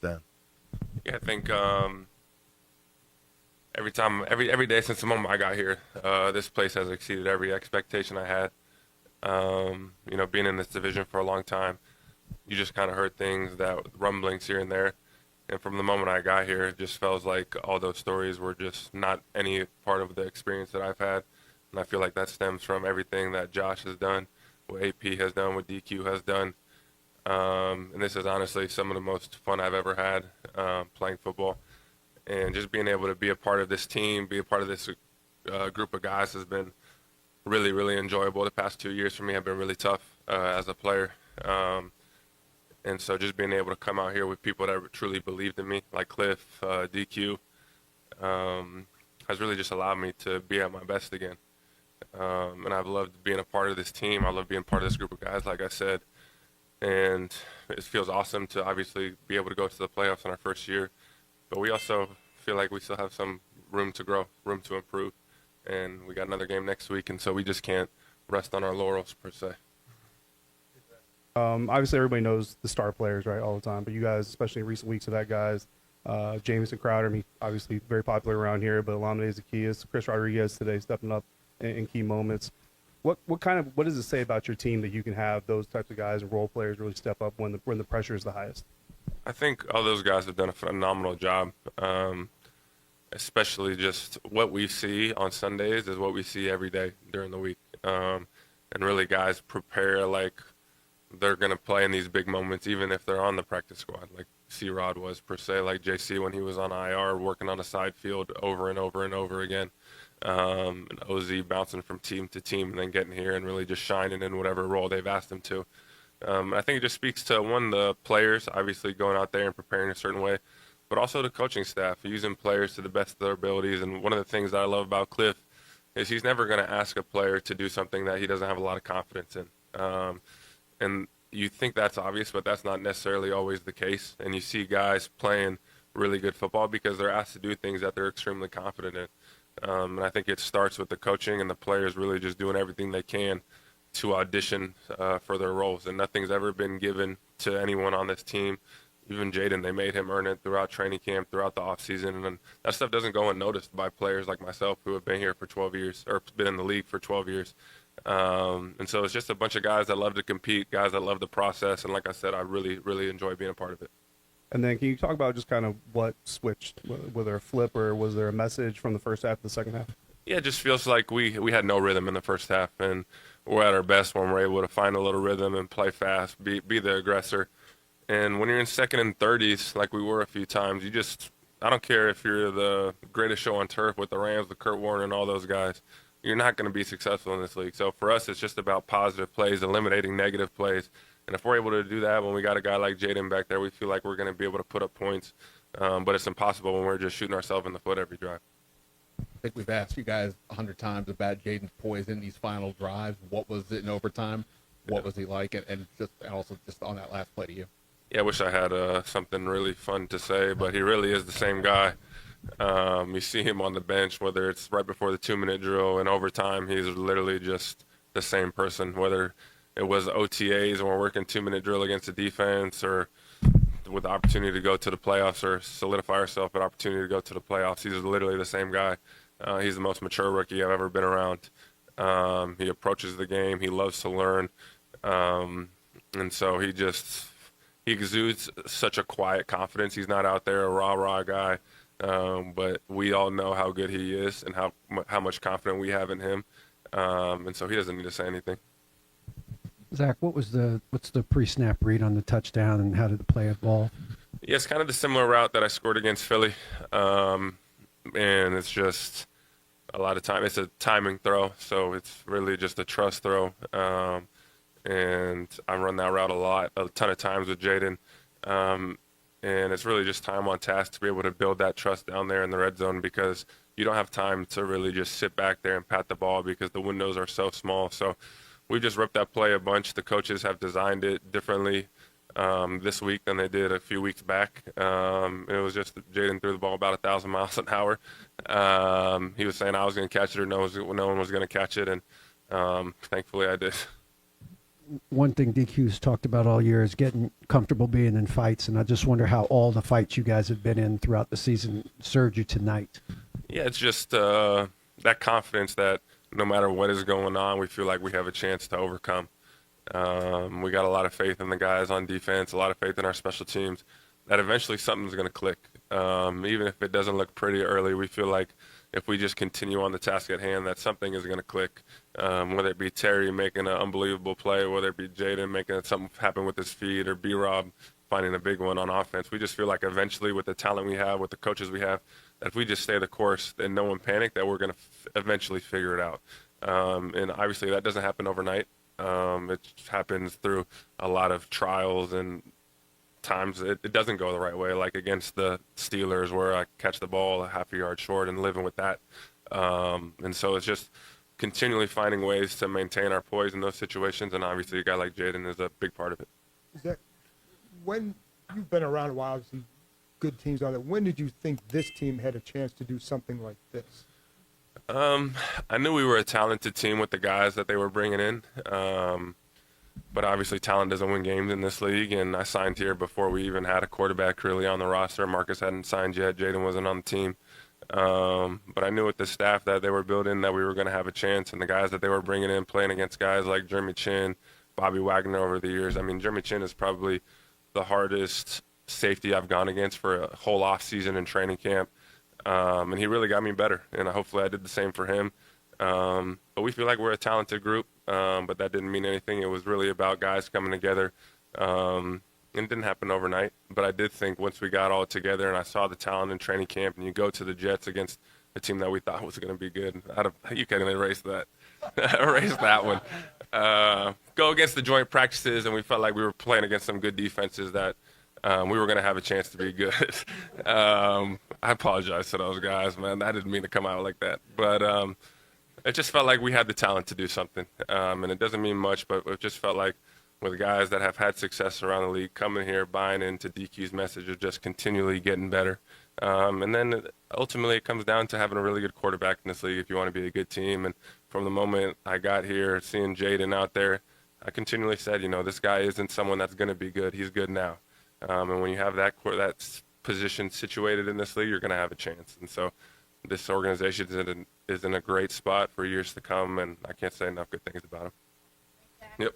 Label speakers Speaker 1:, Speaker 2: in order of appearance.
Speaker 1: then?
Speaker 2: Yeah, I think every day since the moment I got here, this place has exceeded every expectation I had. Being in this division for a long time, you just kind of heard things that rumblings here and there. And from the moment I got here, it just feels like all those stories were just not any part of the experience that I've had. And I feel like that stems from everything that Josh has done, what AP has done, what DQ has done. And this is honestly some of the most fun I've ever had playing football. And just being able to be a part of this team, be a part of this group of guys has been really, really enjoyable. The past 2 years for me have been really tough as a player. And so just being able to come out here with people that truly believed in me, like Cliff, DQ, has really just allowed me to be at my best again. And I've loved being a part of this team. I love being part of this group of guys, like I said. And it feels awesome to obviously be able to go to the playoffs in our first year. But we also feel like we still have some room to grow, room to improve. And we got another game next week, and so we just can't rest on our laurels, per se.
Speaker 3: Obviously, everybody knows the star players, right, all the time. But you guys, especially in recent weeks, have had guys, Jamison Crowder, obviously very popular around here, but Olamide Zaccheaus, Chris Rodriguez today stepping up in key moments. What does it say about your team that you can have those types of guys and role players really step up when the pressure is the highest?
Speaker 2: I think all those guys have done a phenomenal job, especially just what we see on Sundays is what we see every day during the week. And really, guys prepare like they're going to play in these big moments, even if they're on the practice squad, like C-Rod was, per se, like JC when he was on IR, working on a side field over and over and over again. And OZ bouncing from team to team and then getting here and really just shining in whatever role they've asked him to. I think it just speaks to, one, the players obviously going out there and preparing a certain way, but also the coaching staff using players to the best of their abilities. And one of the things that I love about Cliff is he's never going to ask a player to do something that he doesn't have a lot of confidence in. And you think that's obvious, but that's not necessarily always the case. And you see guys playing really good football because they're asked to do things that they're extremely confident in. And I think it starts with the coaching and the players really just doing everything they can to audition for their roles. And nothing's ever been given to anyone on this team. Even Jaden, they made him earn it throughout training camp, throughout the offseason. And that stuff doesn't go unnoticed by players like myself who have been here for 12 years or been in the league for 12 years. And so it's just a bunch of guys that love to compete, guys that love the process. And like I said, I really, really enjoy being a part of it.
Speaker 3: And then can you talk about just kind of what switched? Was there a flip or was there a message from the first half to the second half?
Speaker 2: Yeah, it just feels like we had no rhythm in the first half. And we're at our best when we're able to find a little rhythm and play fast, be the aggressor. And when you're in second and 30s, like we were a few times, I don't care if you're the greatest show on turf with the Rams, the Kurt Warner, and all those guys, you're not going to be successful in this league. So for us, it's just about positive plays, eliminating negative plays. And if we're able to do that when we got a guy like Jaden back there, we feel like we're going to be able to put up points. But it's impossible when we're just shooting ourselves in the foot every drive.
Speaker 4: I think we've asked you guys 100 times about Jaden's poise in these final drives. What was it in overtime? What was he like? And also on that last play to you.
Speaker 2: Yeah, I wish I had something really fun to say, but he really is the same guy. You see him on the bench, whether it's right before the 2-minute drill and overtime, he's literally just the same person, whether it was OTAs and we're working 2-minute drill against the defense or with the opportunity to go to the playoffs or solidify ourselves an opportunity to go to the playoffs. He's literally the same guy. He's the most mature rookie I've ever been around. He approaches the game. He loves to learn. And so he exudes such a quiet confidence. He's not out there a rah-rah guy. But we all know how good he is and how much confidence we have in him. And so he doesn't need to say anything.
Speaker 5: Zach, what's the pre-snap read on the touchdown and how did the play evolve?
Speaker 2: Yeah, it's kind of the similar route that I scored against Philly. And it's just a lot of time. It's a timing throw, so it's really just a trust throw. And I run that route a ton of times with Jaden. And it's really just time on task to be able to build that trust down there in the red zone because you don't have time to really just sit back there and pat the ball because the windows are so small. So we just ripped that play a bunch. The coaches have designed it differently this week than they did a few weeks back. It was just Jaden threw the ball about 1,000 miles an hour. He was saying I was going to catch it or no one was going to catch it, and thankfully I did.
Speaker 5: one thing DQ's talked about all year is getting comfortable being in fights, and I just wonder how all the fights you guys have been in throughout the season served you tonight.
Speaker 2: Yeah, it's just that confidence that no matter what is going on, we feel like we have a chance to overcome. We got a lot of faith in the guys on defense, a lot of faith in our special teams, that eventually something's going to click. Even if it doesn't look pretty early, we feel like if we just continue on the task at hand, that something is going to click. Whether it be Terry making an unbelievable play, whether it be Jaden making something happen with his feet, or B-Rob finding a big one on offense. We just feel like eventually with the talent we have, with the coaches we have, that if we just stay the course and no one panic, that we're going to eventually figure it out. And obviously that doesn't happen overnight. It happens through a lot of trials, and times it doesn't go the right way, like against the Steelers where I catch the ball a half a yard short and living with that. And so it's just continually finding ways to maintain our poise in those situations, and obviously a guy like Jaden is a big part of it.
Speaker 1: Zach, when you've been around a while, obviously good teams are there, when did you think this team had a chance to do something like this?
Speaker 2: I knew we were a talented team with the guys that they were bringing in, but obviously talent doesn't win games in this league, and I signed here before we even had a quarterback really on the roster. Marcus hadn't signed yet. Jaden wasn't on the team. But I knew with the staff that they were building that we were going to have a chance, and the guys that they were bringing in, playing against guys like Jeremy Chin, Bobby Wagner over the years. I mean, Jeremy Chin is probably the hardest safety I've gone against for a whole off season in training camp. And he really got me better, and hopefully I did the same for him. But we feel like we're a talented group, but that didn't mean anything. It was really about guys coming together, and it didn't happen overnight. But I did think once we got all together and I saw the talent in training camp, and you go to the Jets against a team that we thought was going to be good, you can erase that. Erase that one. Go against the joint practices, and we felt like we were playing against some good defenses that we were going to have a chance to be good. I apologize to those guys, man. I didn't mean to come out like that. But it just felt like we had the talent to do something. And it doesn't mean much, but it just felt like with guys that have had success around the league, coming here, buying into DQ's message of just continually getting better. And then ultimately it comes down to having a really good quarterback in this league if you want to be a good team. And from the moment I got here, seeing Jaden out there, I continually said, this guy isn't someone that's going to be good. He's good now. And when you have that position situated in this league, you're going to have a chance. And so this organization is in a great spot for years to come, and I can't say enough good things about him. Yep.